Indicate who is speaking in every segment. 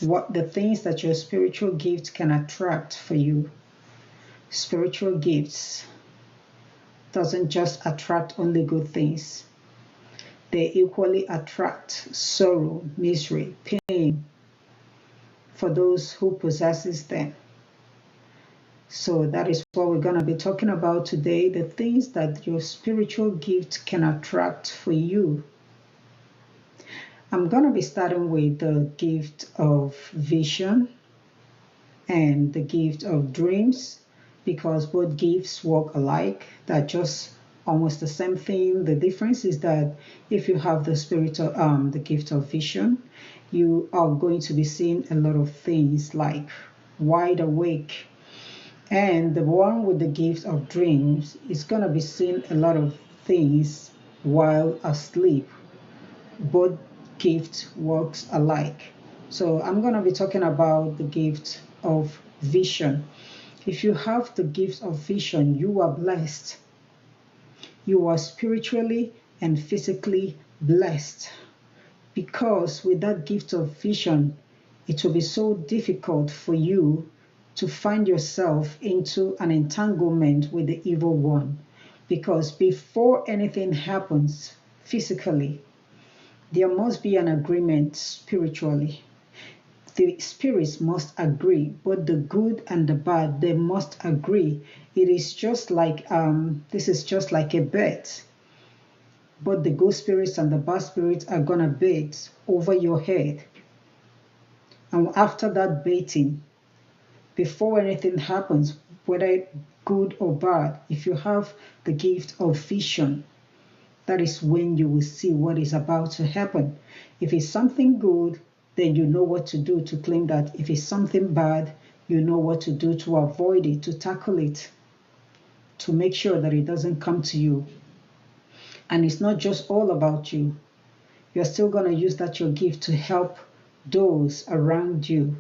Speaker 1: what the things that your spiritual gift can attract for you. Spiritual gifts doesn't just attract only good things. They equally attract sorrow, misery, pain for those who possesses them. So that is what we're going to be talking about today, the things that your spiritual gift can attract for you. I'm going to be starting with the gift of vision and the gift of dreams, because both gifts work alike. They're just almost the same thing. The difference is that if you have the gift of vision, you are going to be seeing a lot of things, like wide awake. And the one with the gift of dreams is going to be seeing a lot of things while asleep. Both gifts works alike. So I'm going to be talking about the gift of vision. If you have the gift of vision, you are blessed. You are spiritually and physically blessed, because with that gift of vision, it will be so difficult for you to find yourself into an entanglement with the evil one, because before anything happens physically, there must be an agreement spiritually. The spirits must agree, both the good and the bad, they must agree. It is just like, this is just like a bet. But the good spirits and the bad spirits are going to bet over your head. And after that betting, before anything happens, whether good or bad, if you have the gift of vision, that is when you will see what is about to happen. If it's something good, then you know what to do to claim that. If it's something bad, you know what to do to avoid it, to tackle it, to make sure that it doesn't come to you. And it's not just all about you. You're still going to use that your gift to help those around you,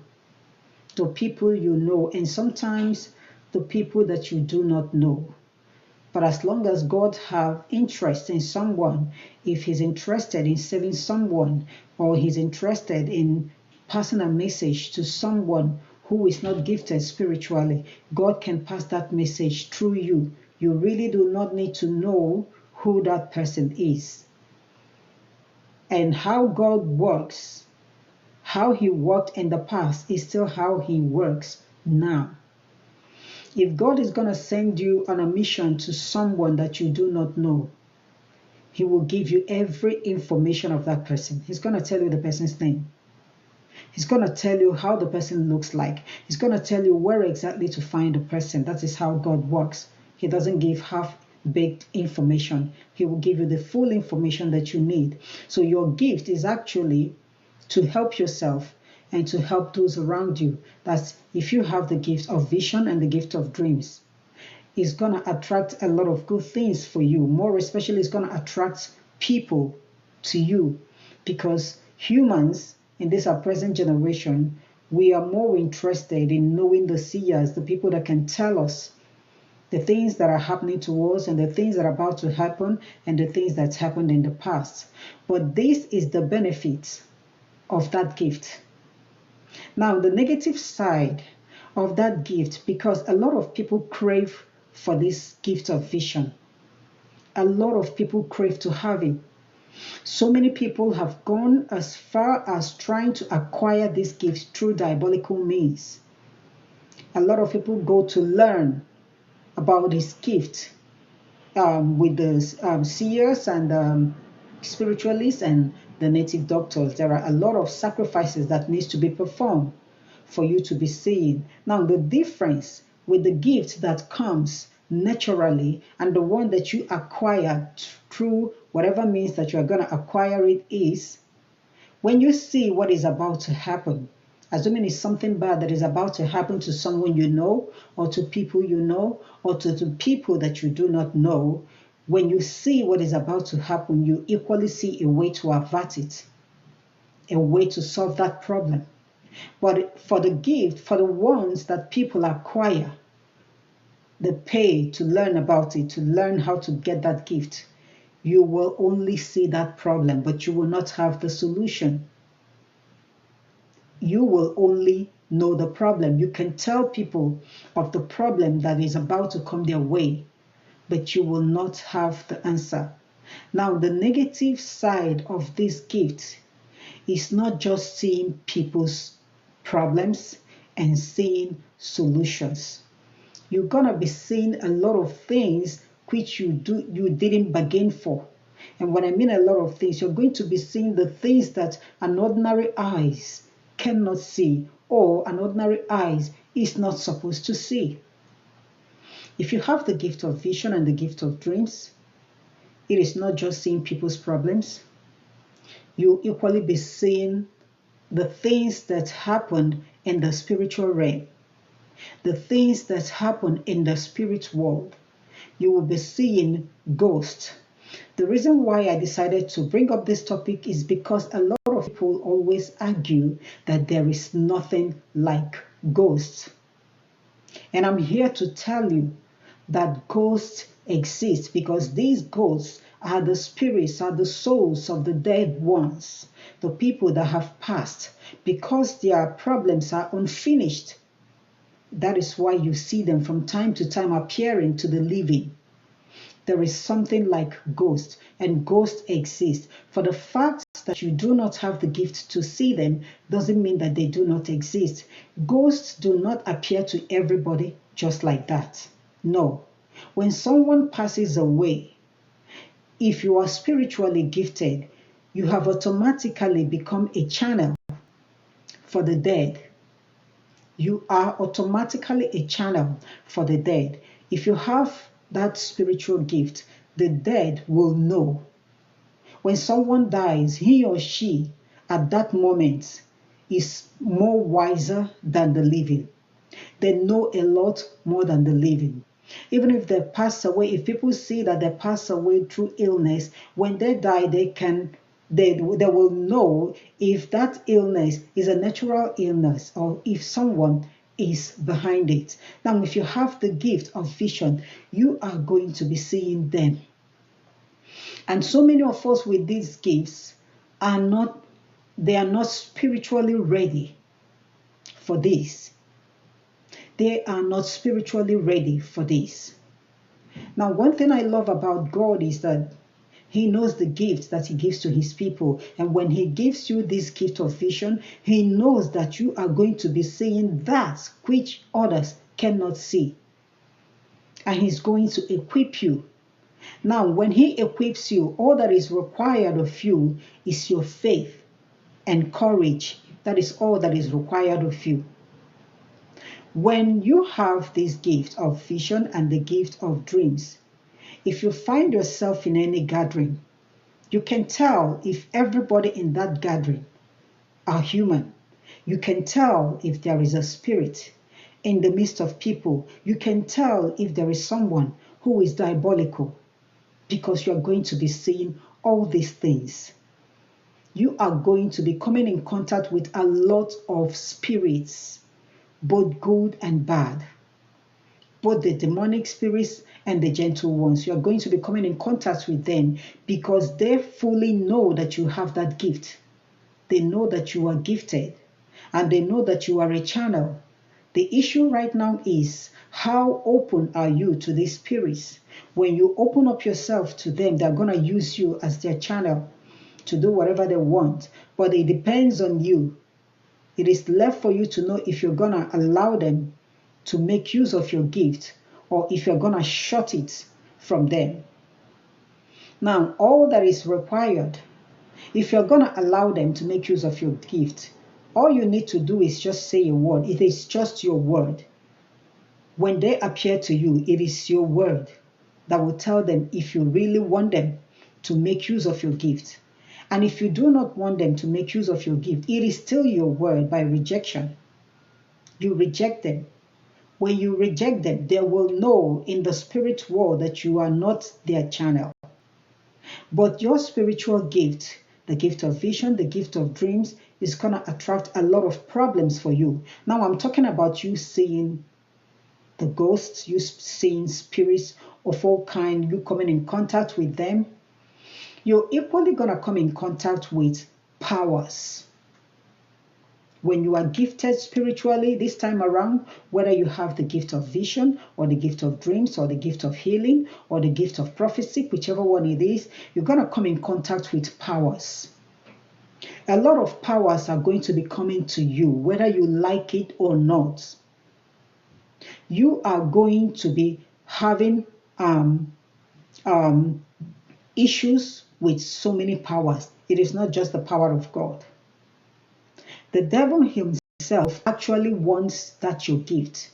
Speaker 1: the people you know, and sometimes the people that you do not know. But as long as God have interest in someone, if he's interested in saving someone, or he's interested in passing a message to someone who is not gifted spiritually, God can pass that message through you. You really do not need to know who that person is. And how God works, how he worked in the past, is still how he works now. If God is going to send you on a mission to someone that you do not know, he will give you every information of that person. He's going to tell you the person's name. He's going to tell you how the person looks like. He's going to tell you where exactly to find the person. That is how God works. He doesn't give half-baked information. He will give you the full information that you need. So your gift is actually to help yourself and to help those around you. That's if you have the gift of vision and the gift of dreams. It's going to attract a lot of good things for you. More especially, it's going to attract people to you, because humans in this our present generation, we are more interested in knowing the seers, the people that can tell us the things that are happening to us and the things that are about to happen and the things that's happened in the past. But this is the benefit of that gift. Now, the negative side of that gift, because a lot of people crave for this gift of vision. A lot of people crave to have it. So many people have gone as far as trying to acquire this gift through diabolical means. A lot of people go to learn about this gift with the seers and spiritualists and the native doctors. There are a lot of sacrifices that needs to be performed for you to be seeing. Now, the difference with the gift that comes naturally and the one that you acquire through whatever means that you are going to acquire it is, when you see what is about to happen, assuming it's something bad that is about to happen to someone you know, or to people you know, or to the people that you do not know, when you see what is about to happen, you equally see a way to avert it, a way to solve that problem. But for the gift, for the ones that people acquire, they pay to learn about it, to learn how to get that gift, you will only see that problem, but you will not have the solution. you will only know the problem. You can tell people of the problem that is about to come their way, but you will not have the answer. Now, the negative side of this gift is not just seeing people's problems and seeing solutions. You're gonna be seeing a lot of things which you didn't bargain for. And when I mean a lot of things, you're going to be seeing the things that an ordinary eyes cannot see, or an ordinary eyes is not supposed to see. If you have the gift of vision and the gift of dreams, it is not just seeing people's problems. You'll equally be seeing the things that happened in the spiritual realm, the things that happen in the spirit world. You will be seeing ghosts. The reason why I decided to bring up this topic is because a lot of people always argue that there is nothing like ghosts. And I'm here to tell you that ghosts exist, because these ghosts are the spirits, are the souls of the dead ones, the people that have passed, because their problems are unfinished. That is why you see them from time to time appearing to the living. There is something like ghosts, and ghosts exist. For the fact that you do not have the gift to see them doesn't mean that they do not exist. Ghosts do not appear to everybody just like that. No. When someone passes away, if you are spiritually gifted, you have automatically become a channel for the dead. You are automatically a channel for the dead. If you have that spiritual gift, the dead will know. When someone dies, he or she at that moment is more wiser than the living. They know a lot more than the living. Even if they pass away, if people see that they pass away through illness, when they die, they will know if that illness is a natural illness or if someone is behind it. Now, if you have the gift of vision, you are going to be seeing them. And so many of us with these gifts are not spiritually ready for this. They are not spiritually ready for this. Now, one thing I love about God is that He knows the gifts that He gives to His people. And when He gives you this gift of vision, He knows that you are going to be seeing that which others cannot see. And He's going to equip you. Now, when He equips you, all that is required of you is your faith and courage. That is all that is required of you. When you have this gift of vision and the gift of dreams, if you find yourself in any gathering, you can tell if everybody in that gathering are human. You can tell if there is a spirit in the midst of people. You can tell if there is someone who is diabolical, because you are going to be seeing all these things. You are going to be coming in contact with a lot of spirits, both good and bad, both the demonic spirits and the gentle ones. You are going to be coming in contact with them because they fully know that you have that gift. They know that you are gifted and they know that you are a channel. The issue right now is, how open are you to these spirits? When you open up yourself to them, they're going to use you as their channel to do whatever they want. But it depends on you. It is left for you to know if you're going to allow them to make use of your gift or if you're going to shut it from them. Now, all that is required, if you're going to allow them to make use of your gift, all you need to do is just say a word. It is just your word. When they appear to you, it is your word that will tell them if you really want them to make use of your gift. And if you do not want them to make use of your gift, it is still your word by rejection. You reject them. When you reject them, they will know in the spirit world that you are not their channel. But your spiritual gift, the gift of vision, the gift of dreams, is going to attract a lot of problems for you. Now, I'm talking about you seeing the ghosts, you seeing spirits of all kinds, you coming in contact with them. You're equally going to come in contact with powers. When you are gifted spiritually this time around, whether you have the gift of vision or the gift of dreams or the gift of healing or the gift of prophecy, whichever one it is, you're going to come in contact with powers. A lot of powers are going to be coming to you, whether you like it or not. You are going to be having issues with so many powers. It is not just the power of God. The devil himself actually wants that your gift,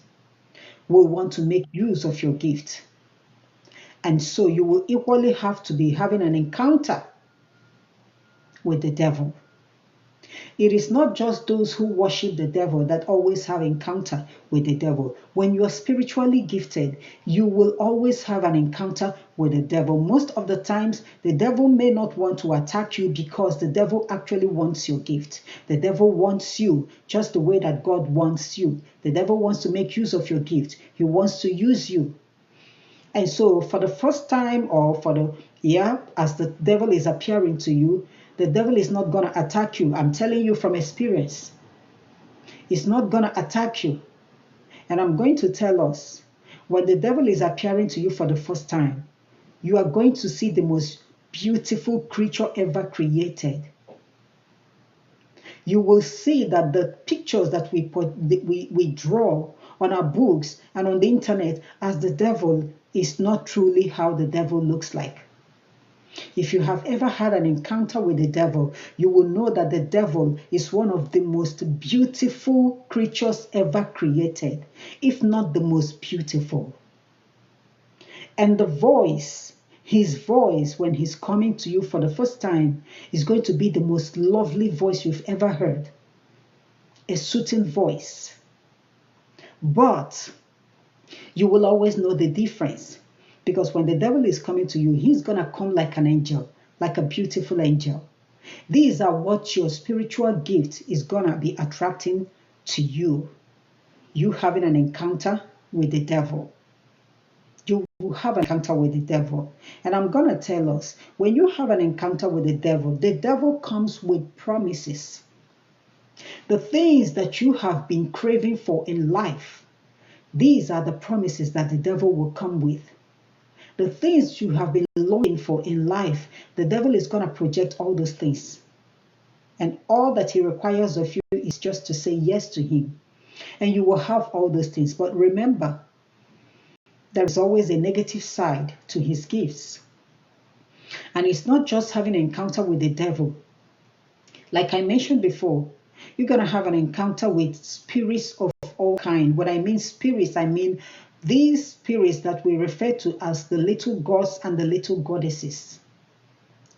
Speaker 1: will want to make use of your gift. And so you will equally have to be having an encounter with the devil. It is not just those who worship the devil that always have encounter with the devil. When you are spiritually gifted, you will always have an encounter with the devil. Most of the times, the devil may not want to attack you because the devil actually wants your gift. The devil wants you just the way that God wants you. The devil wants to make use of your gift. He wants to use you. And so for the first time or as the devil is appearing to you, the devil is not going to attack you. I'm telling you from experience. It's not going to attack you. And I'm going to tell us, when the devil is appearing to you for the first time, you are going to see the most beautiful creature ever created. You will see that the pictures that we draw on our books and on the internet as the devil is not truly how the devil looks like. If you have ever had an encounter with the devil, you will know that the devil is one of the most beautiful creatures ever created, if not the most beautiful. And his voice, when he's coming to you for the first time, is going to be the most lovely voice you've ever heard. A soothing voice. But you will always know the difference. Because when the devil is coming to you, he's going to come like an angel, like a beautiful angel. These are what your spiritual gift is going to be attracting to you. You having an encounter with the devil. You will have an encounter with the devil. And I'm going to tell us, when you have an encounter with the devil comes with promises. The things that you have been craving for in life, these are the promises that the devil will come with. The things you have been longing for in life, the devil is going to project all those things. And all that he requires of you is just to say yes to him. And you will have all those things. But remember, there is always a negative side to his gifts. And it's not just having an encounter with the devil. Like I mentioned before, you're going to have an encounter with spirits of all kinds. When I mean spirits, I mean these spirits that we refer to as the little gods and the little goddesses.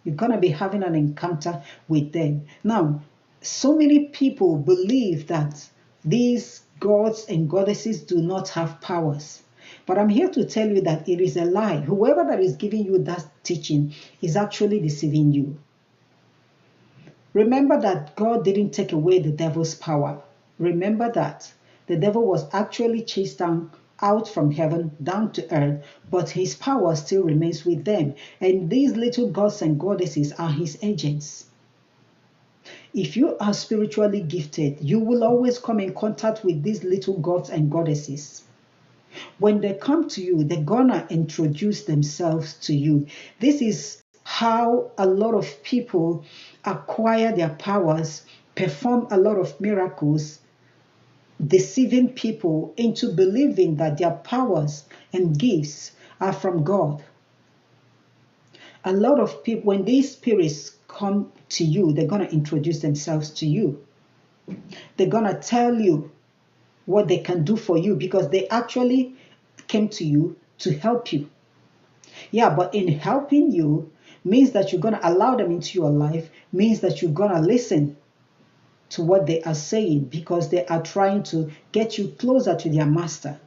Speaker 1: You're going to be having an encounter with them. Now, so many people believe that these gods and goddesses do not have powers. But I'm here to tell you that it is a lie. Whoever that is giving you that teaching is actually deceiving you. Remember that God didn't take away the devil's power. Remember that the devil was actually chased out from heaven down to earth, but his power still remains with them. And these little gods and goddesses are his agents. If you are spiritually gifted, you will always come in contact with these little gods and goddesses. When they come to you, they're gonna introduce themselves to you. This is how a lot of people acquire their powers, perform a lot of miracles, deceiving people into believing that their powers and gifts are from God. A lot of people, when these spirits come to you, they're going to introduce themselves to you. They're going to tell you what they can do for you because they actually came to you to help you. Yeah, but in helping you means that you're going to allow them into your life, means that you're going to listen to what they are saying because they are trying to get you closer to their master.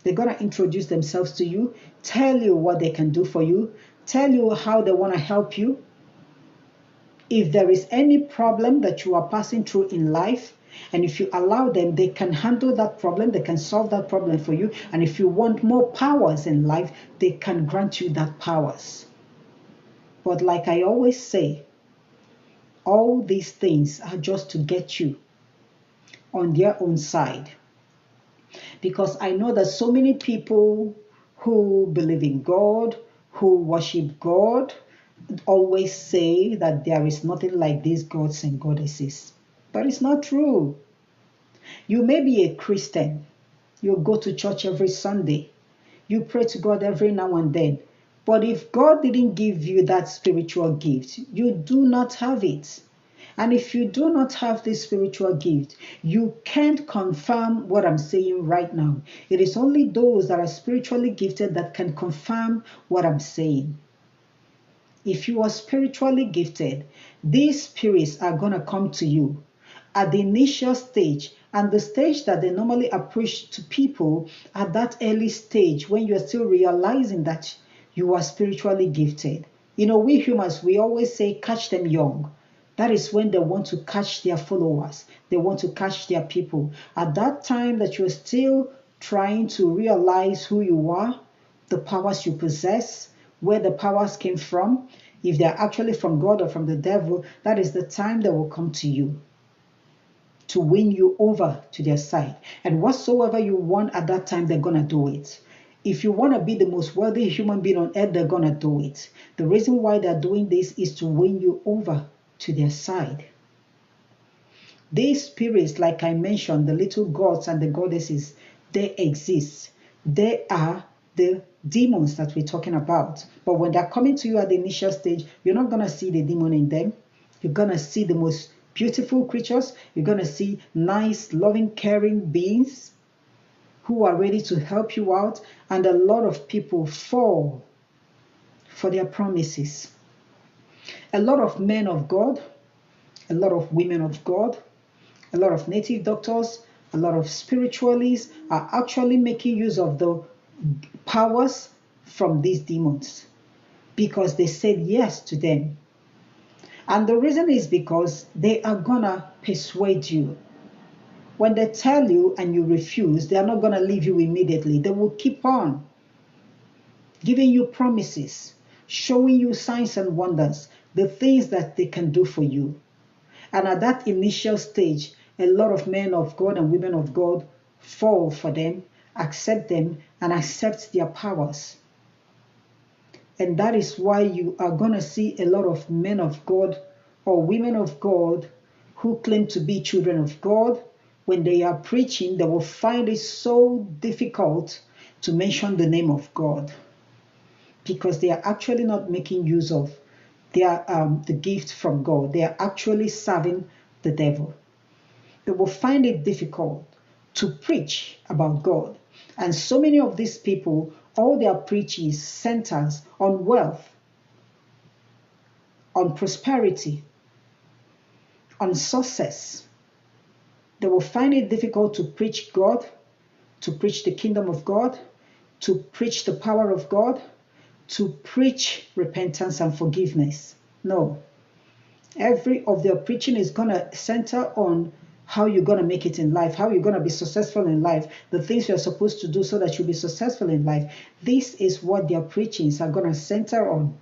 Speaker 1: They're going to introduce themselves to you, tell you what they can do for you, tell you how they want to help you. If there is any problem that you are passing through in life, and if you allow them, they can handle that problem, they can solve that problem for you. And if you want more powers in life, they can grant you that powers. But like I always say, all these things are just to get you on their own side. Because I know that so many people who believe in God, who worship God, always say that there is nothing like these gods and goddesses. But it's not true. You may be a Christian. You go to church every Sunday. You pray to God every now and then. But if God didn't give you that spiritual gift, you do not have it. And if you do not have this spiritual gift, you can't confirm what I'm saying right now. It is only those that are spiritually gifted that can confirm what I'm saying. If you are spiritually gifted, these spirits are going to come to you at the initial stage, and the stage that they normally approach to people at that early stage when you're still realizing that you are spiritually gifted. You know, we humans, we always say catch them young. That is when they want to catch their followers. They want to catch their people. At that time that you're still trying to realize who you are, the powers you possess, where the powers came from, if they're actually from God or from the devil, that is the time they will come to you to win you over to their side. And whatsoever you want at that time, they're going to do it. If you want to be the most wealthy human being on earth, they're going to do it. The reason why they're doing this is to win you over to their side. These spirits, like I mentioned, the little gods and the goddesses, they exist. They are the demons that we're talking about. But when they're coming to you at the initial stage, you're not going to see the demon in them. You're going to see the most beautiful creatures. You're going to see nice, loving, caring beings who are ready to help you out. And a lot of people fall for their promises. A lot of men of God, a lot of women of God, a lot of native doctors, a lot of spiritualists are actually making use of the powers from these demons because they said yes to them. And the reason is because they are gonna persuade you. When they tell you and you refuse, they are not gonna leave you immediately. They will keep on giving you promises, showing you signs and wonders, the things that they can do for you. And at that initial stage, a lot of men of God and women of God fall for them, accept them, and accept their powers. And that is why you are going to see a lot of men of God or women of God who claim to be children of God. When they are preaching, they will find it so difficult to mention the name of God because they are actually not making use of the gift from God. They are actually serving the devil. They will find it difficult to preach about God. And so many of these people, all their preaching centers on wealth, on prosperity, on success. They will find it difficult to preach God, to preach the kingdom of God, to preach the power of God, to preach repentance and forgiveness. No. Every of their preaching is going to center on how you're going to make it in life, how you're going to be successful in life, the things you're supposed to do so that you'll be successful in life. This is what their preachings are going to center on.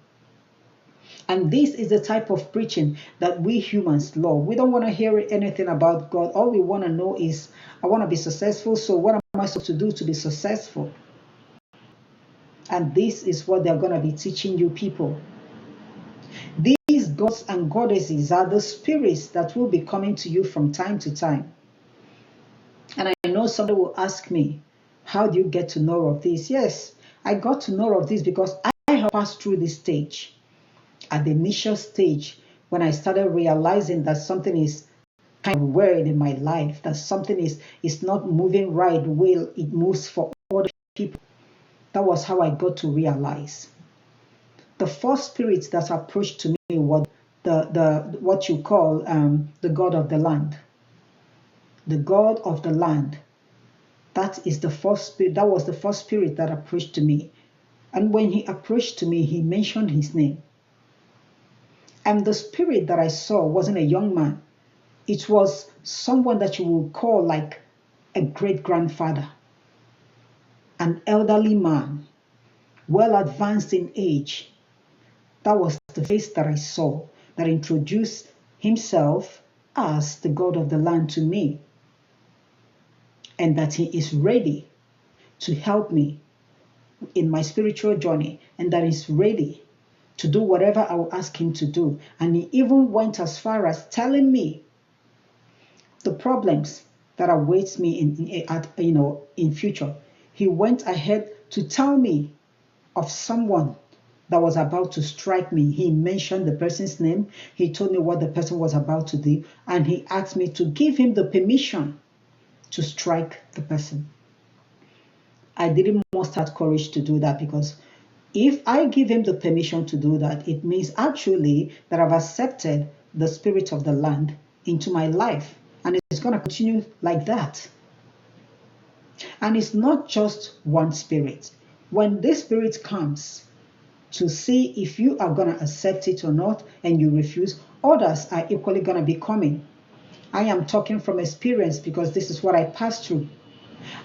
Speaker 1: And this is the type of preaching that we humans love. We don't want to hear anything about God. All we want to know is, I want to be successful, so what am I supposed to do to be successful? And this is what they're going to be teaching you people. These gods and goddesses are the spirits that will be coming to you from time to time. And I know somebody will ask me, how do you get to know of this? Yes, I got to know of this because I have passed through this stage. At the initial stage, when I started realizing that something is kind of weird in my life, that something is not moving right the way it moves for other people. That was how I got to realize. The first spirits that approached to me was the what you call the god of the land. The god of the land. That is the first spirit. That was the first spirit that approached to me. And when he approached to me, he mentioned his name. And the spirit that I saw wasn't a young man. It was someone that you would call like a great-grandfather, an elderly man, well advanced in age. That was the face that I saw that introduced himself as the god of the land to me. and that he is ready to help me in my spiritual journey, and that he's ready to do whatever I will ask him to do. And he even went as far as telling me the problems that await me in future. He went ahead to tell me of someone that was about to strike me. He mentioned the person's name. He told me what the person was about to do, and he asked me to give him the permission to strike the person. I didn't muster that courage to do that, because if I give him the permission to do that, it means actually that I've accepted the spirit of the land into my life, and it's going to continue like that. And it's not just one spirit. When this spirit comes to see if you are going to accept it or not, and you refuse, others are equally going to be coming. I am talking from experience, because this is what I passed through.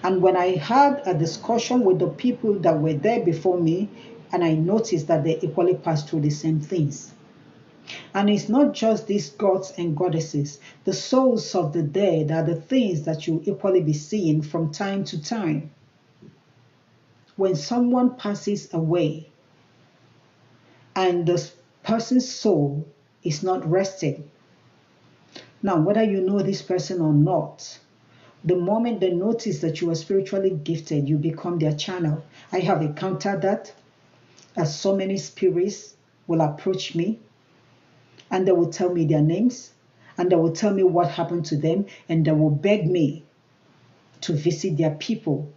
Speaker 1: And when I had a discussion with the people that were there before me, and I noticed that they equally passed through the same things. And it's not just these gods and goddesses. The souls of the dead are the things that you equally be seeing from time to time. When someone passes away and the person's soul is not rested. Now, whether you know this person or not, the moment they notice that you are spiritually gifted, you become their channel. I have encountered that, as so many spirits will approach me, and they will tell me their names, and they will tell me what happened to them, and they will beg me to visit their people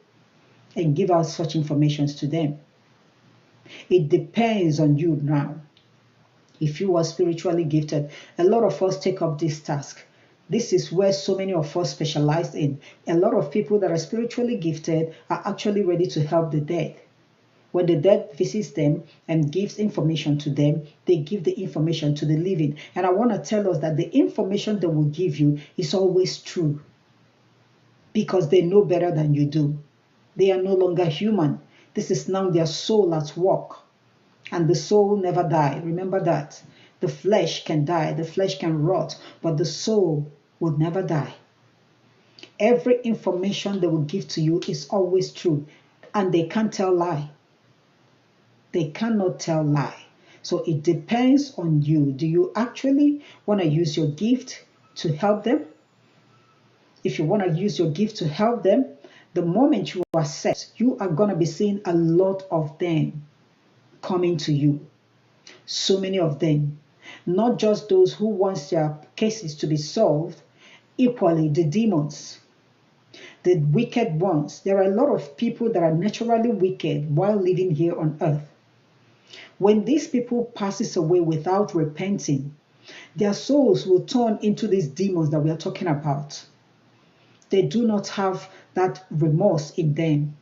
Speaker 1: and give out such information to them. It depends on you now. If you are spiritually gifted, a lot of us take up this task. This is where so many of us specialize in. A lot of people that are spiritually gifted are actually ready to help the dead. When the dead visits them and gives information to them, they give the information to the living. And I want to tell us that the information they will give you is always true, because they know better than you do. They are no longer human. This is now their soul at work. And the soul never dies. Remember that. The flesh can die, the flesh can rot, but the soul will never die. Every information they will give to you is always true, and they can't tell lie. They cannot tell lie. So it depends on you. Do you actually want to use your gift to help them? If you want to use your gift to help them, the moment you accept, you are going to be seeing a lot of them coming to you. So many of them. Not just those who want their cases to be solved, equally the demons, the wicked ones. There are a lot of people that are naturally wicked while living here on earth. When these people passes away without repenting, their souls will turn into these demons that we are talking about. They do not have that remorse in them.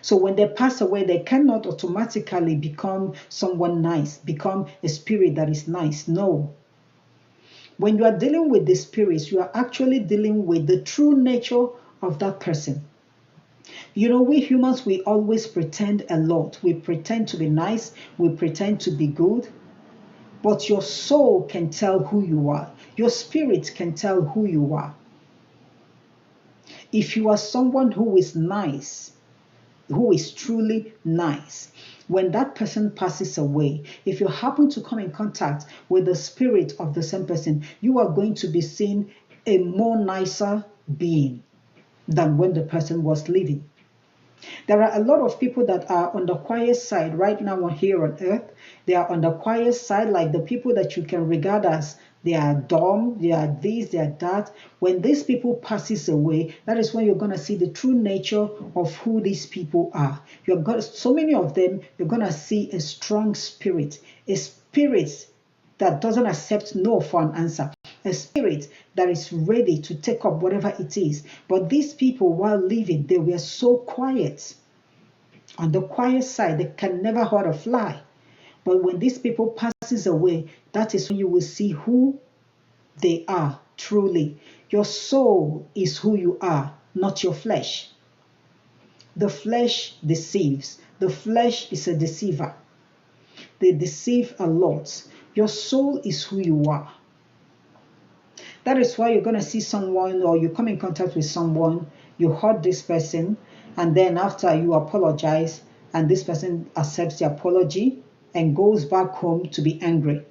Speaker 1: So when they pass away, they cannot automatically become someone nice, become a spirit that is nice. No. When you are dealing with the spirits, you are actually dealing with the true nature of that person. You know, we humans, we always pretend a lot. We pretend to be nice. We pretend to be good. But your soul can tell who you are. Your spirit can tell who you are. If you are someone who is nice, who is truly nice, when that person passes away, if you happen to come in contact with the spirit of the same person, you are going to be seeing a more nicer being than when the person was living. There are a lot of people that are on the quiet side right now here on earth. They are on the quiet side, like the people that you can regard as they are dumb, they are this, they are that. When these people passes away, that is when you're going to see the true nature of who these people are. You're going, so many of them, you're going to see a strong spirit, a spirit that doesn't accept no for an answer, a spirit that is ready to take up whatever it is. But these people, while living, they were so quiet. On the quiet side, they can never hurt a fly. But when these people passes away, that is when you will see who they are truly. Your soul is who you are, not your flesh. The flesh deceives. The flesh is a deceiver. They deceive a lot. Your soul is who you are. That is why you're going to see someone or you come in contact with someone, you hurt this person, and then after you apologize, and this person accepts the apology and goes back home to be angry.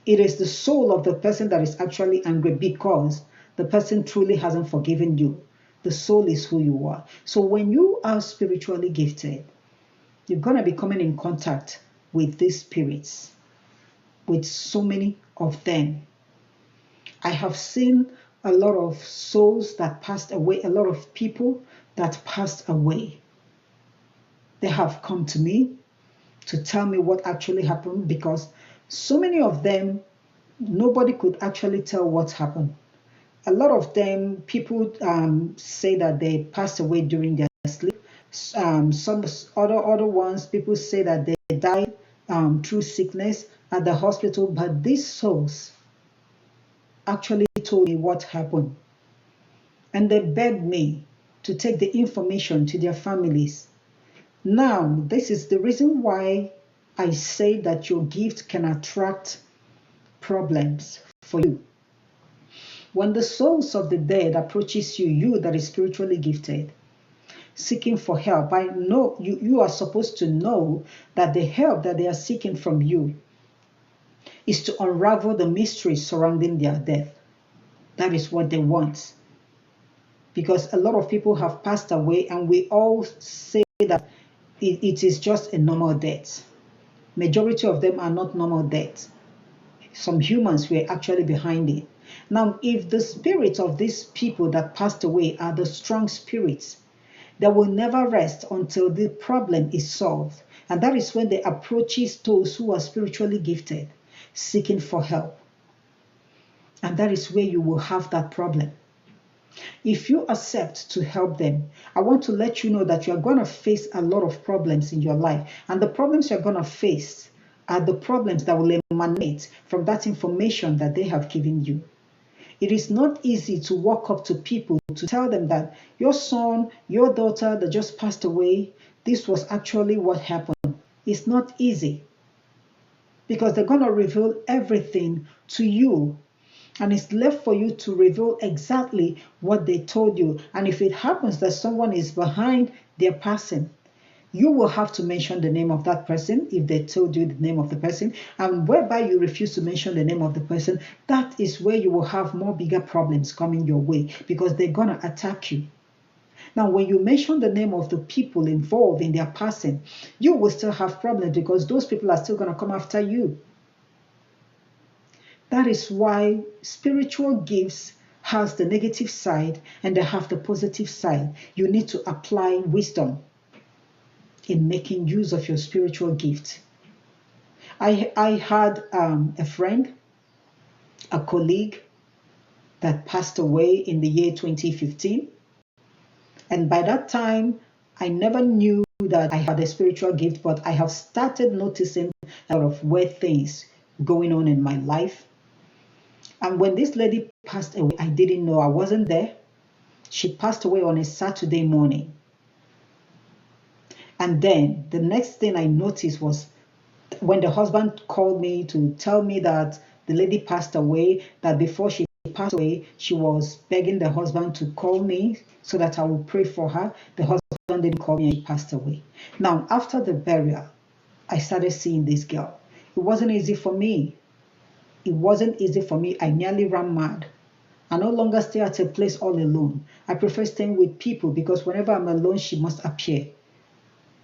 Speaker 1: It is the soul of the person that is actually angry because the person truly hasn't forgiven you. The soul is who you are. So when you are spiritually gifted, you're going to be coming in contact with these spirits, with so many of them. I have seen a lot of souls that passed away, a lot of people that passed away. They have come to me to tell me what actually happened because so many of them, nobody could actually tell what happened. A lot of them, people say that they passed away during their sleep. Some other ones, people say that they died through sickness at the hospital, but these souls actually told me what happened. And they begged me to take the information to their families. Now, this is the reason why I say that your gift can attract problems for you. When the souls of the dead approaches you, you that is spiritually gifted, seeking for help, I know you are supposed to know that the help that they are seeking from you is to unravel the mysteries surrounding their death. That is what they want. Because a lot of people have passed away and we all say that it is just a normal death. Majority of them are not normal deaths. Some humans were actually behind it. Now, if the spirits of these people that passed away are the strong spirits, they will never rest until the problem is solved. And that is when they approaches those who are spiritually gifted, seeking for help. And that is where you will have that problem. If you accept to help them, I want to let you know that you are going to face a lot of problems in your life. And the problems you're going to face are the problems that will emanate from that information that they have given you. It is not easy to walk up to people to tell them that your son, your daughter that just passed away, this was actually what happened. It's not easy because they're going to reveal everything to you. And it's left for you to reveal exactly what they told you. And if it happens that someone is behind their passing, you will have to mention the name of that person if they told you the name of the person. And whereby you refuse to mention the name of the person, that is where you will have more bigger problems coming your way because they're going to attack you. Now, when you mention the name of the people involved in their passing, you will still have problems because those people are still going to come after you. That is why spiritual gifts has the negative side and they have the positive side. You need to apply wisdom in making use of your spiritual gift. I had a friend, a colleague that passed away in the year 2015. And by that time, I never knew that I had a spiritual gift, but I have started noticing a lot of weird things going on in my life. And when this lady passed away, I didn't know. I wasn't there. She passed away on a Saturday morning. And then the next thing I noticed was when the husband called me to tell me that the lady passed away, that before she passed away, she was begging the husband to call me so that I would pray for her. The husband didn't call me and she passed away. Now, after the burial, I started seeing this girl. It wasn't easy for me. It wasn't easy for me. I nearly ran mad. I no longer stay at a place all alone. I prefer staying with people because whenever I'm alone, she must appear.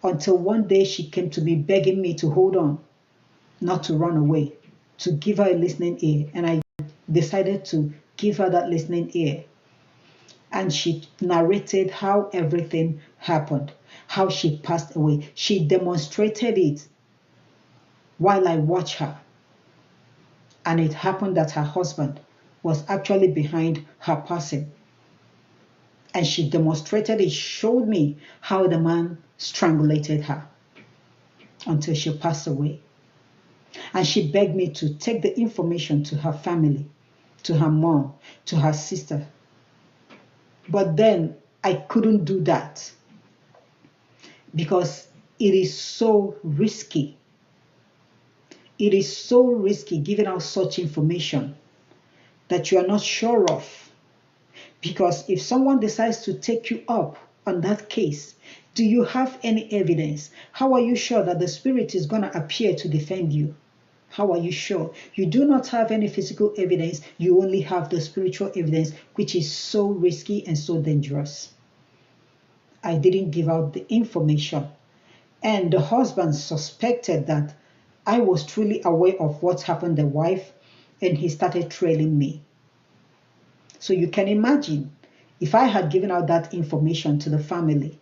Speaker 1: Until one day she came to me begging me to hold on, not to run away, to give her a listening ear. And I decided to give her that listening ear. And she narrated how everything happened, how she passed away. She demonstrated it while I watched her. And it happened that her husband was actually behind her passing. And she demonstrated it, showed me how the man strangulated her until she passed away. And she begged me to take the information to her family, to her mom, to her sister. But then I couldn't do that because it is so risky. It is so risky giving out such information that you are not sure of. Because if someone decides to take you up on that case, do you have any evidence? How are you sure that the Spirit is going to appear to defend you? How are you sure? You do not have any physical evidence. You only have the spiritual evidence, which is so risky and so dangerous. I didn't give out the information. And the husband suspected that I was truly aware of what happened to the wife, and he started trailing me. So you can imagine if I had given out that information to the family,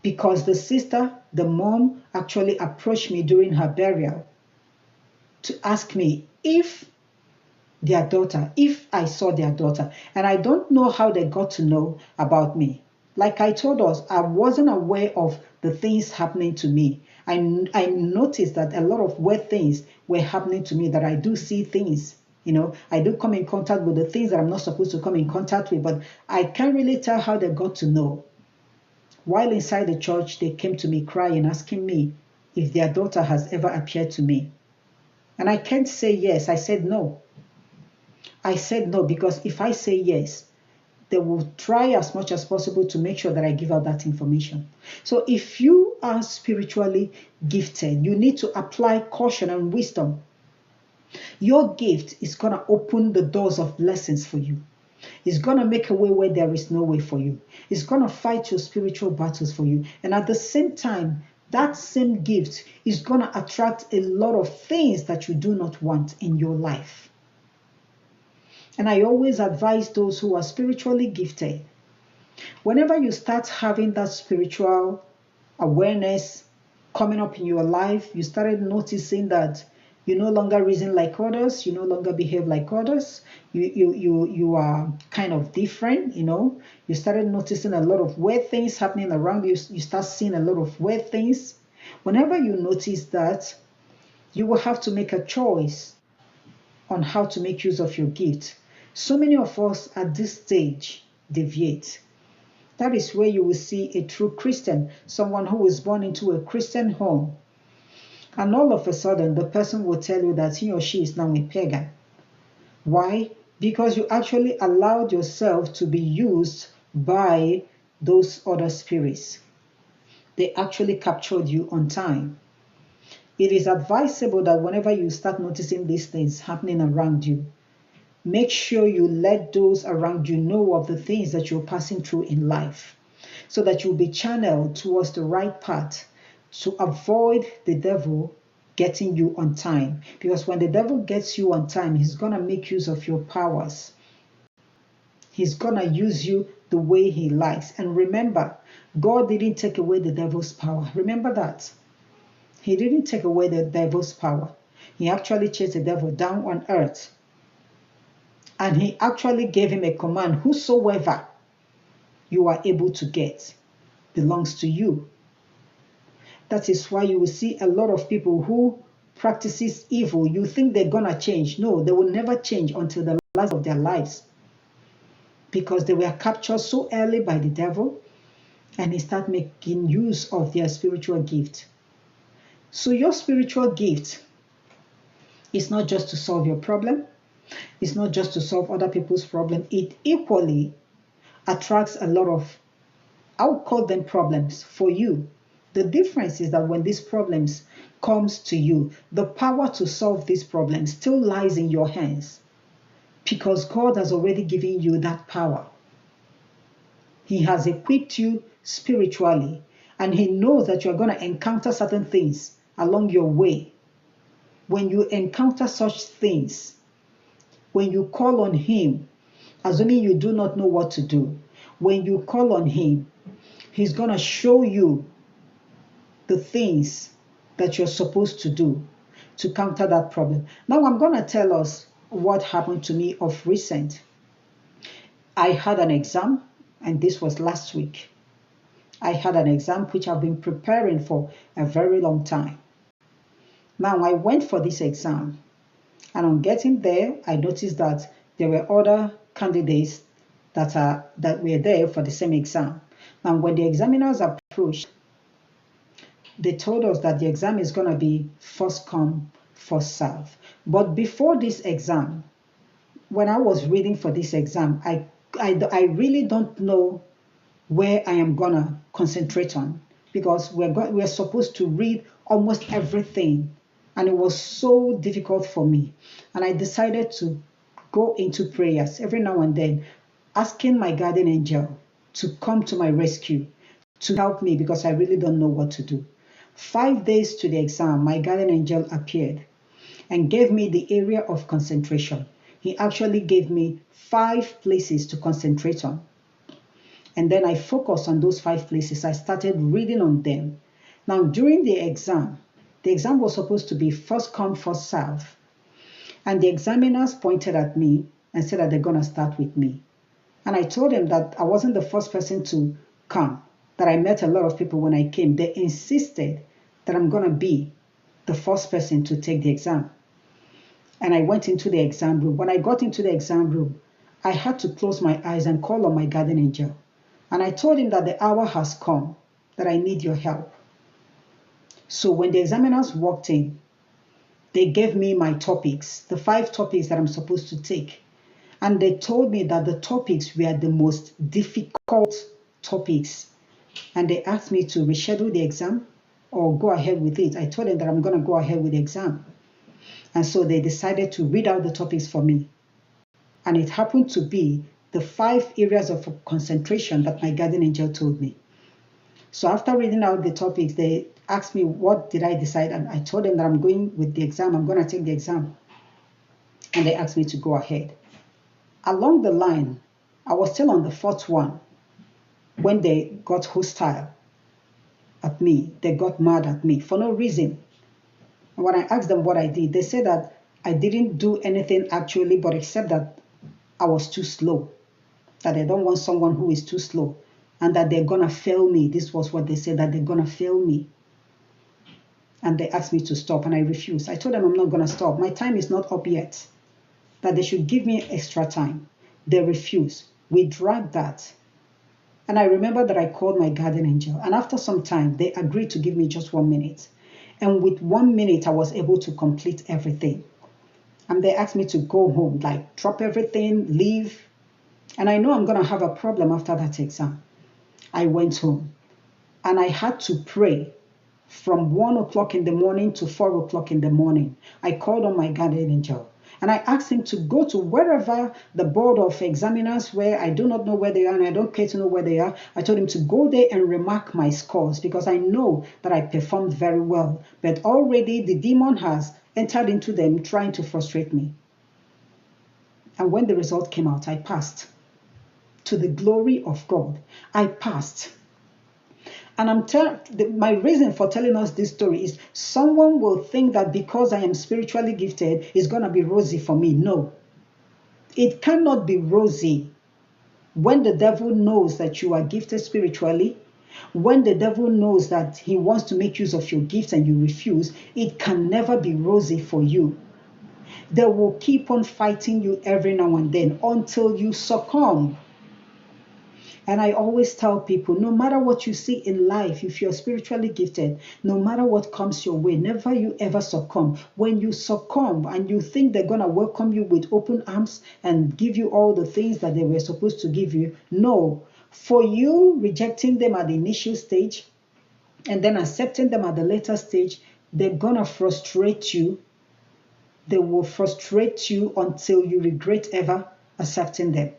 Speaker 1: because the sister, the mom, actually approached me during her burial to ask me if I saw their daughter. And I don't know how they got to know about me. Like I told us, I wasn't aware of the things happening to me. I noticed that a lot of weird things were happening to me, that I do see things. I do come in contact with the things that I'm not supposed to come in contact with, but I can't really tell how they got to know. While inside the church, they came to me crying, asking me if their daughter has ever appeared to me. And I can't say yes. I said no. I said no, because if I say yes, they will try as much as possible to make sure that I give out that information. So if you are spiritually gifted, you need to apply caution and wisdom. Your gift is going to open the doors of blessings for you. It's going to make a way where there is no way for you. It's going to fight your spiritual battles for you. And at the same time, that same gift is going to attract a lot of things that you do not want in your life. And I always advise those who are spiritually gifted, whenever you start having that spiritual awareness coming up in your life, you started noticing that you no longer reason like others, you no longer behave like others, you are kind of different, you started noticing a lot of weird things happening around you, you start seeing a lot of weird things. Whenever you notice that, you will have to make a choice on how to make use of your gift. So many of us at this stage deviate. That is where you will see a true Christian, someone who was born into a Christian home. And all of a sudden, the person will tell you that he or she is now a pagan. Why? Because you actually allowed yourself to be used by those other spirits. They actually captured you on time. It is advisable that whenever you start noticing these things happening around you, make sure you let those around you know of the things that you're passing through in life, so that you'll be channeled towards the right path to avoid the devil getting you on time. Because when the devil gets you on time, he's going to make use of your powers. He's going to use you the way he likes. And remember, God didn't take away the devil's power. Remember that. He didn't take away the devil's power. He actually chased the devil down on earth. And he actually gave him a command: whosoever you are able to get belongs to you. That is why you will see a lot of people who practices evil. You think they're going to change. No, they will never change until the last of their lives. Because they were captured so early by the devil, and they start making use of their spiritual gift. So your spiritual gift is not just to solve your problem. It's not just to solve other people's problem. It equally attracts a lot of, I would call them problems for you. The difference is that when these problems comes to you, the power to solve these problems still lies in your hands, because God has already given you that power. He has equipped you spiritually, and he knows that you're going to encounter certain things along your way. When you encounter such things, when you call on him, assuming you do not know what to do, when you call on him, he's going to show you the things that you're supposed to do to counter that problem. Now I'm going to tell us what happened to me of recent. I had an exam, and this was last week. I had an exam which I've been preparing for a very long time. Now I went for this exam, and on getting there, I noticed that there were other candidates that were there for the same exam. Now when the examiners approached, they told us that the exam is going to be first come, first serve. But before this exam, when I was reading for this exam, I really don't know where I am gonna concentrate on, because we're supposed to read almost everything, and it was so difficult for me. And I decided to go into prayers every now and then, asking my guardian angel to come to my rescue, to help me, because I really don't know what to do. 5 days to the exam, my guardian angel appeared and gave me the area of concentration. He actually gave me 5 places to concentrate on. And then I focused on those 5 places. I started reading on them. Now, during the exam was supposed to be first come, first serve. And the examiners pointed at me and said that they're going to start with me. And I told them that I wasn't the first person to come, that I met a lot of people when I came. They insisted that I'm going to be the first person to take the exam. And I went into the exam room. When I got into the exam room, I had to close my eyes and call on my guardian angel. And I told him that the hour has come, that I need your help. So when the examiners walked in, they gave me my topics, the 5 topics that I'm supposed to take. And they told me that the topics were the most difficult topics. And they asked me to reschedule the exam or go ahead with it. I told them that I'm going to go ahead with the exam. And so they decided to read out the topics for me. And it happened to be the 5 areas of concentration that my guardian angel told me. So after reading out the topics, they asked me, what did I decide? And I told them that I'm going with the exam. I'm going to take the exam. And they asked me to go ahead. Along the line, I was still on the 4th one when they got hostile at me. They got mad at me for no reason. And when I asked them what I did, they said that I didn't do anything actually, but except that I was too slow, that they don't want someone who is too slow, and that they're going to fail me. This was what they said, that they're going to fail me. And they asked me to stop, and I refused. I told them I'm not going to stop. My time is not up yet, that they should give me extra time. They refused. We dragged that. And I remember that I called my guardian angel, and after some time, they agreed to give me just 1 minute. And with 1 minute, I was able to complete everything. And they asked me to go home, like drop everything, leave. And I know I'm going to have a problem after that exam. I went home and I had to pray from 1 o'clock in the morning to 4 o'clock in the morning. I called on my guardian angel and I asked him to go to wherever the board of examiners were. I do not know where they are and I don't care to know where they are. I told him to go there and remark my scores, because I know that I performed very well. But already the demon has entered into them, trying to frustrate me. And when the result came out, I passed. To the glory of God, I passed. And my reason for telling us this story is someone will think that because I am spiritually gifted, it's going to be rosy for me. No, it cannot be rosy. When the devil knows that you are gifted spiritually, when the devil knows that he wants to make use of your gifts and you refuse, it can never be rosy for you. They will keep on fighting you every now and then until you succumb. And I always tell people, no matter what you see in life, if you're spiritually gifted, no matter what comes your way, never you ever succumb. When you succumb and you think they're going to welcome you with open arms and give you all the things that they were supposed to give you, no. For you rejecting them at the initial stage and then accepting them at the later stage, they're going to frustrate you. They will frustrate you until you regret ever accepting them.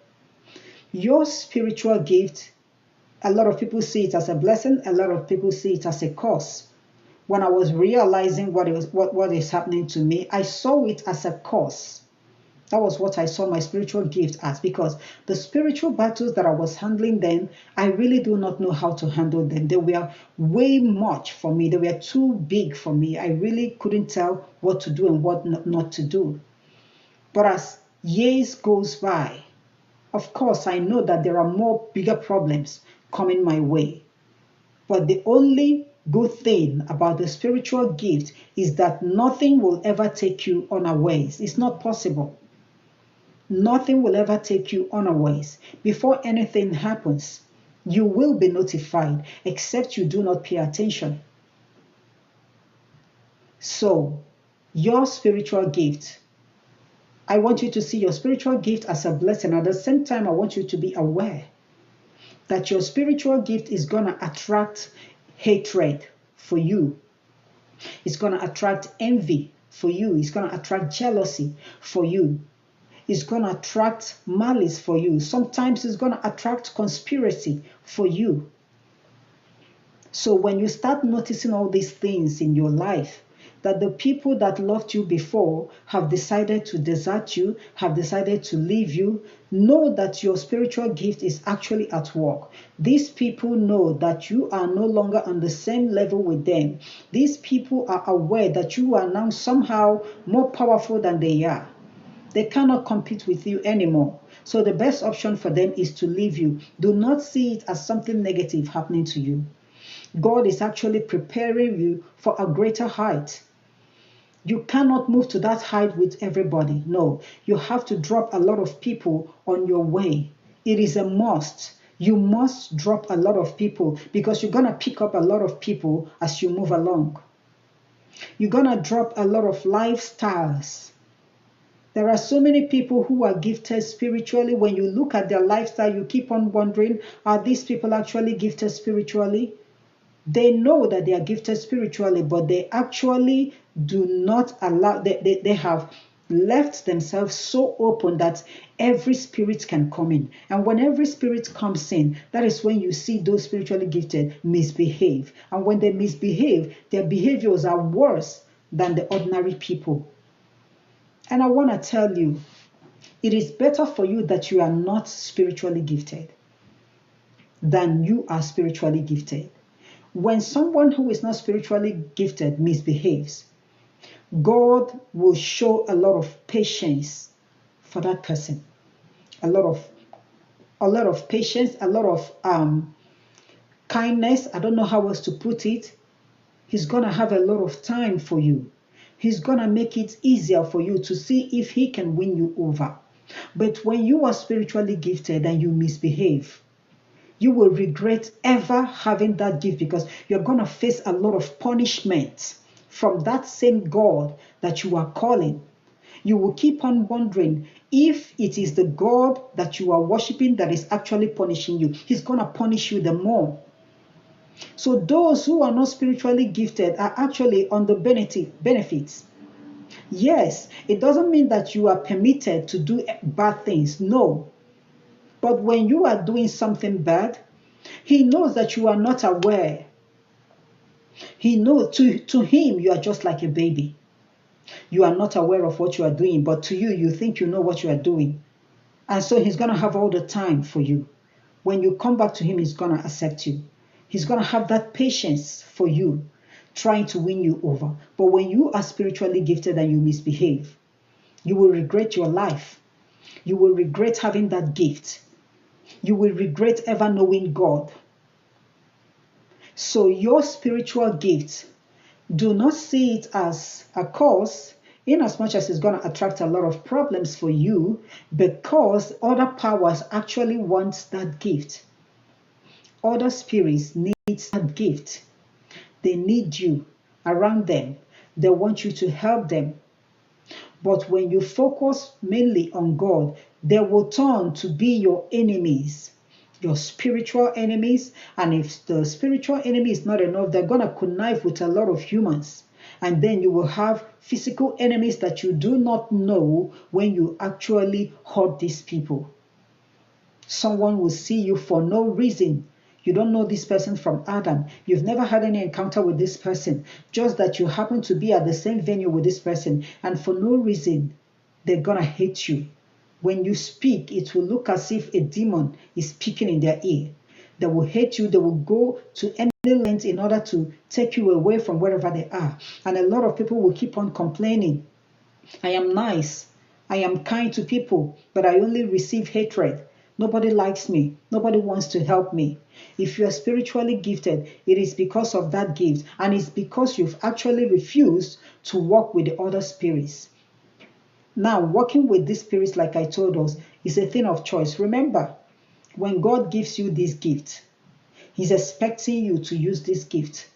Speaker 1: Your spiritual gift, a lot of people see it as a blessing, a lot of people see it as a curse. When I was realizing what is happening to me, I saw it as a curse. That was what I saw my spiritual gift as, because the spiritual battles that I was handling then, I really do not know how to handle them. They were way much for me. They were too big for me. I really couldn't tell what to do and what not to do. But as years goes by, of course, I know that there are more bigger problems coming my way. But the only good thing about the spiritual gift is that nothing will ever take you unawares. It's not possible. Nothing will ever take you unawares. Before anything happens, you will be notified, except you do not pay attention. So, your spiritual gift I want you to see your spiritual gift as a blessing. At the same time, I want you to be aware that your spiritual gift is going to attract hatred for you. It's going to attract envy for you. It's going to attract jealousy for you. It's going to attract malice for you. Sometimes it's going to attract conspiracy for you. So when you start noticing all these things in your life, that the people that loved you before have decided to desert you, have decided to leave you, know that your spiritual gift is actually at work. These people know that you are no longer on the same level with them. These people are aware that you are now somehow more powerful than they are. They cannot compete with you anymore. So the best option for them is to leave you. Do not see it as something negative happening to you. God is actually preparing you for a greater height. You cannot move to that height with everybody. No, you have to drop a lot of people on your way. It is a must. You must drop a lot of people because you're going to pick up a lot of people as you move along. You're going to drop a lot of lifestyles. There are so many people who are gifted spiritually. When you look at their lifestyle, you keep on wondering, are these people actually gifted spiritually? They know that they are gifted spiritually, but they actually do not allow, they have left themselves so open that every spirit can come in. And when every spirit comes in, that is when you see those spiritually gifted misbehave. And when they misbehave, their behaviors are worse than the ordinary people. And I want to tell you, it is better for you that you are not spiritually gifted than you are spiritually gifted. When someone who is not spiritually gifted misbehaves, God will show a lot of patience for that person. A lot of patience, a lot of kindness. I don't know how else to put it. He's going to have a lot of time for you. He's going to make it easier for you to see if he can win you over. But when you are spiritually gifted and you misbehave, you will regret ever having that gift because you're going to face a lot of punishment from that same God that you are calling. You will keep on wondering if it is the God that you are worshiping that is actually punishing you. He's going to punish you the more. So those who are not spiritually gifted are actually on the benefits. Yes, it doesn't mean that you are permitted to do bad things. No. But when you are doing something bad, he knows that you are not aware. He knows, to him, you are just like a baby. You are not aware of what you are doing, but to you, you think you know what you are doing. And so he's going to have all the time for you. When you come back to him, he's going to accept you. He's going to have that patience for you, trying to win you over. But when you are spiritually gifted and you misbehave, you will regret your life. You will regret having that gift. You will regret ever knowing God. So your spiritual gift, do not see it as a cause, in as much as it's going to attract a lot of problems for you, because other powers actually want that gift. Other spirits need that gift. They need you around them. They want you to help them. But when you focus mainly on God, they will turn to be your enemies, your spiritual enemies. And if the spiritual enemy is not enough, they're going to connive with a lot of humans. And then you will have physical enemies that you do not know when you actually hurt these people. Someone will see you for no reason. You don't know this person from Adam. You've never had any encounter with this person. Just that you happen to be at the same venue with this person. And for no reason, they're going to hate you. When you speak, it will look as if a demon is speaking in their ear. They will hate you. They will go to any length in order to take you away from wherever they are. And a lot of people will keep on complaining. I am nice. I am kind to people, but I only receive hatred. Nobody likes me. Nobody wants to help me. If you are spiritually gifted, it is because of that gift. And it's because you've actually refused to work with the other spirits. Now, working with these spirits, like I told us, is a thing of choice. Remember, when God gives you this gift, he's expecting you to use this gift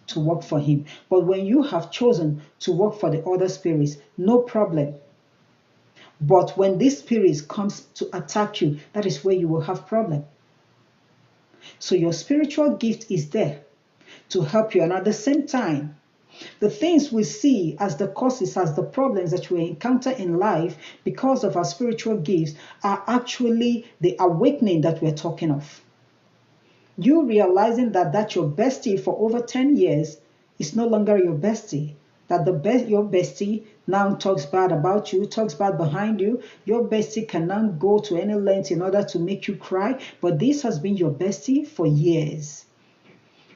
Speaker 1: to work for him. But when you have chosen to work for the other spirits, no problem. But when this spirit comes to attack you, that is where you will have problem. So your spiritual gift is there to help you. And at the same time, the things we see as the causes, as the problems that we encounter in life because of our spiritual gifts are actually the awakening that we're talking of. You realizing that your bestie for over 10 years is no longer your bestie. That your bestie now talks bad about you, talks bad behind you. Your bestie can now go to any length in order to make you cry. But this has been your bestie for years.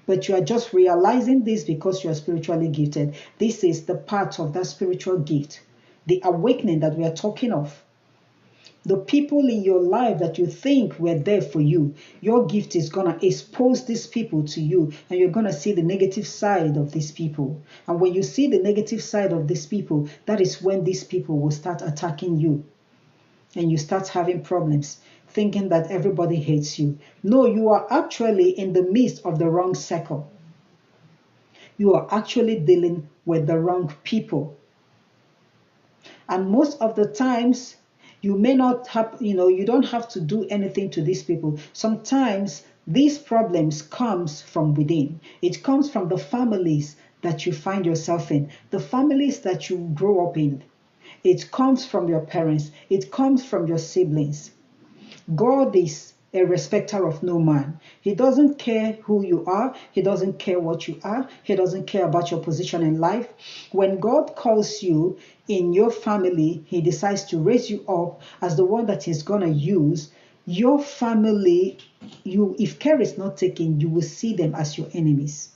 Speaker 1: But you are just realizing this because you are spiritually gifted. This is the part of that spiritual gift, the awakening that we are talking of. The people in your life that you think were there for you, your gift is going to expose these people to you, and you're going to see the negative side of these people. And when you see the negative side of these people, that is when these people will start attacking you. And you start having problems, thinking that everybody hates you. No, you are actually in the midst of the wrong circle. You are actually dealing with the wrong people. And most of the times, you may not have, you don't have to do anything to these people. Sometimes these problems comes from within. It comes from the families that you find yourself in, the families that you grow up in. It comes from your parents. It comes from your siblings. God is a respecter of no man. He doesn't care who you are. He doesn't care what you are. He doesn't care about your position in life. When God calls you in your family, he decides to raise you up as the one that he's going to use. Your family, if care is not taken, you will see them as your enemies.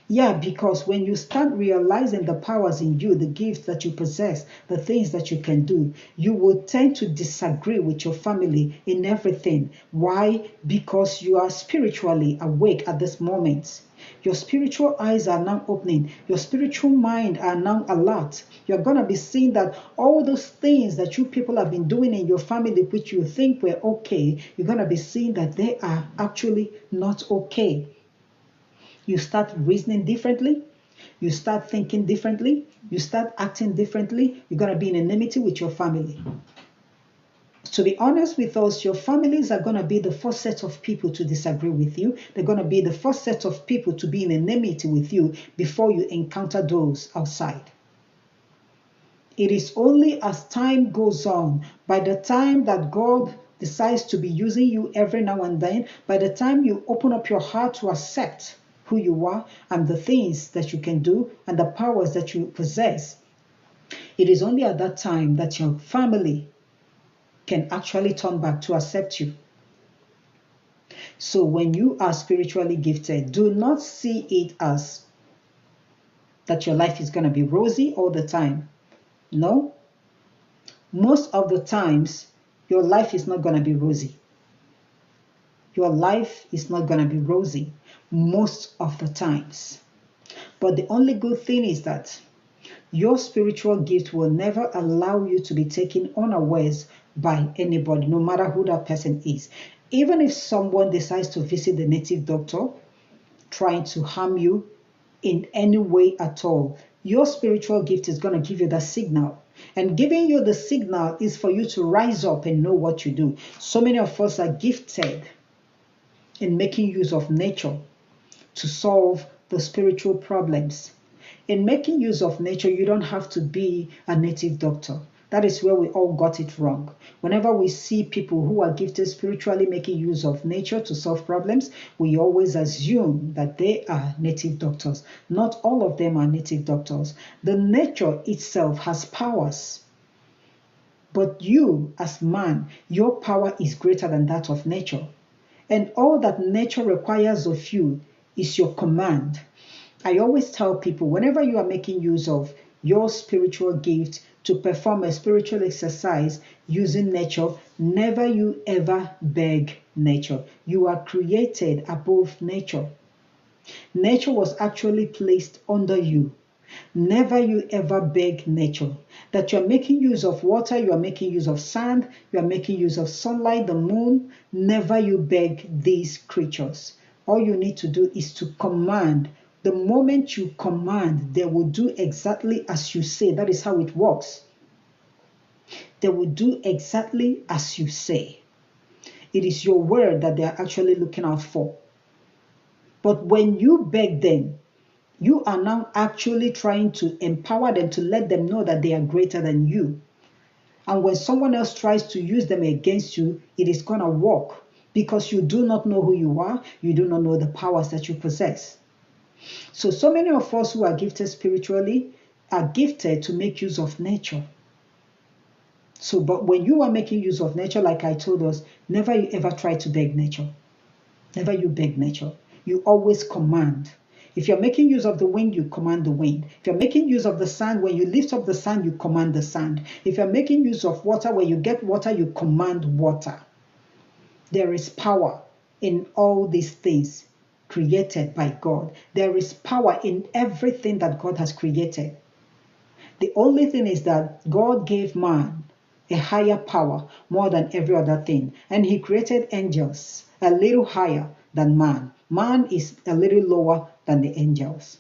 Speaker 1: Yeah, because when you start realizing the powers in you, the gifts that you possess, the things that you can do, you will tend to disagree with your family in everything. Why? Because you are spiritually awake at this moment. Your spiritual eyes are now opening. Your spiritual mind are now alert. You're going to be seeing that all those things that you people have been doing in your family, which you think were okay, you're going to be seeing that they are actually not okay. You start reasoning differently. You start thinking differently. You start acting differently. You're going to be in enmity with your family. To be honest with us, your families are going to be the first set of people to disagree with you. They're going to be the first set of people to be in enmity with you before you encounter those outside. It is only as time goes on, by the time that God decides to be using you every now and then, by the time you open up your heart to accept who you are and the things that you can do and the powers that you possess, it is only at that time that your family can actually turn back to accept you. So when you are spiritually gifted, do not see it as that your life is going to be rosy all the time. No. Most of the times, your life is not going to be rosy. Your life is not going to be rosy most of the times. But the only good thing is that your spiritual gift will never allow you to be taken unawares by anybody, no matter who that person is. Even if someone decides to visit the native doctor, trying to harm you in any way at all, your spiritual gift is going to give you that signal. And giving you the signal is for you to rise up and know what you do. So many of us are gifted in making use of nature to solve the spiritual problems. In making use of nature, you don't have to be a native doctor. That is where we all got it wrong. Whenever we see people who are gifted spiritually making use of nature to solve problems, we always assume that they are native doctors. Not all of them are native doctors. The nature itself has powers. But you, as man, your power is greater than that of nature. And all that nature requires of you is your command. I always tell people, whenever you are making use of your spiritual gift to perform a spiritual exercise using nature, never you ever beg nature. You are created above nature. Nature was actually placed under you. Never you ever beg nature. That you're making use of water, you are making use of sand, you are making use of sunlight, the moon. Never you beg these creatures. All you need to do is to command. The moment you command, they will do exactly as you say. That is how it works. They will do exactly as you say. It is your word that they are actually looking out for. But when you beg them, you are now actually trying to empower them to let them know that they are greater than you. And when someone else tries to use them against you, it is going to work because you do not know who you are. You do not know the powers that you possess. So many of us who are gifted spiritually are gifted to make use of nature. But when you are making use of nature, like I told us, never you ever try to beg nature. Never you beg nature. You always command. If you're making use of the wind, you command the wind. If you're making use of the sand, when you lift up the sand, you command the sand. If you're making use of water, when you get water, you command water. There is power in all these things created by God. There is power in everything that God has created. The only thing is that God gave man a higher power more than every other thing. And he created angels a little higher than man. Man is a little lower than the angels.